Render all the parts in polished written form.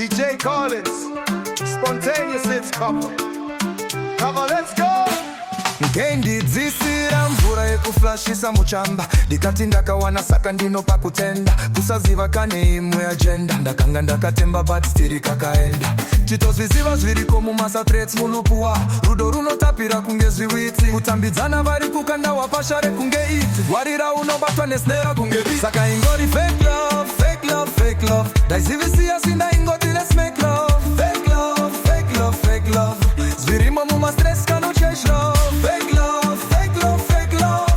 DJ Collins, spontaneous hits cover. Cover, let's go! Ngendidzisira mvura yekuflashisa muchamba ndikati ndakawana saka ndino pakutenda kusaziva kane imwe agenda ndakanga ndakatemba but stiri kakaenda chitozviziva zviriko mumasatrets munopuwa rudo runotapira kunge zviwitsi kutambidzana vari kukanda wapashare kunge iti warira unobatwa nesnera kunge viti saka ingori fake love, fake love, fake love ndaizivisiya sindaingoti let's make love fake love, fake love, fake love zvirimo mumastress kanochesh love fake love, fake love, fake love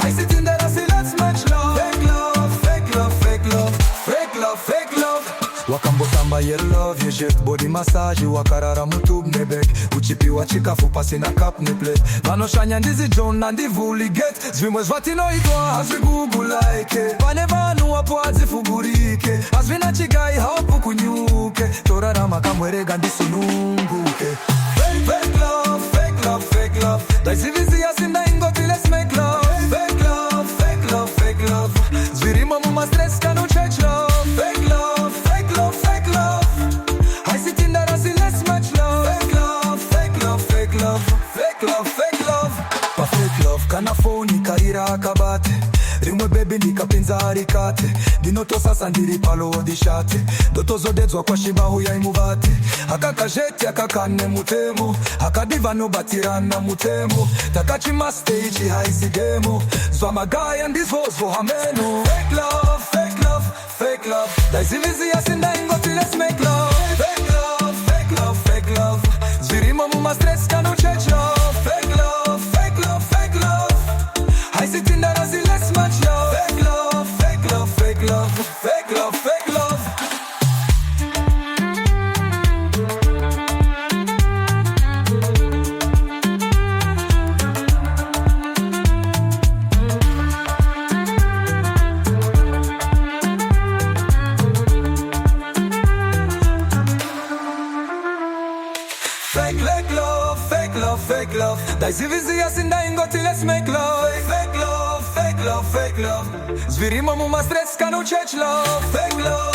I sit in there I say let's match love fake love, fake love, fake love fake love, fake love wakambotamba ye love yeshet body massage wakarara mutube nebek uchipiwa chikafu pasina cup ne plate vanoshanya ndizi John na ndivuli get zvimwe zvatinoitwa hazvigugulaike pane vanhu wapo hadzifugurike hazvina chigai haupu kunyuke torarama kamwerega ndisununguke fake love, fake love, fake love ndaizivisiya sindaingoti let's make love fake love, fake love, fake love zvirimo mumastress kanochech love fake love, fake love, fake love I sit in there I say let's match love fake love, fake love, fake love fake love, fake love pa fake love kana phone kaira akabate rimwe baby ndikapinza harikate ndinotosasa ndiri palo ndishate ndotozodedzwa kwashibahu yaimuvate akakazheti akakane mutemo akadiva nobatirana mutemo takachimastage haizidemo zvamagaya ndizvozvo hameno fake love, fake love, fake love ndaizivisiya sindaingoti let's make love fake love, fake love, fake love zvirimo mumastress kanochech love fake love, fake love, fake love I sit in there I say let's match love fake love, fake love, fake love fake love, fake love fake love, fake love, fake love ndaizivisiya sindaingoti let's make love fake love, fake love, fake love zvirimo mumastress kanochech love fake love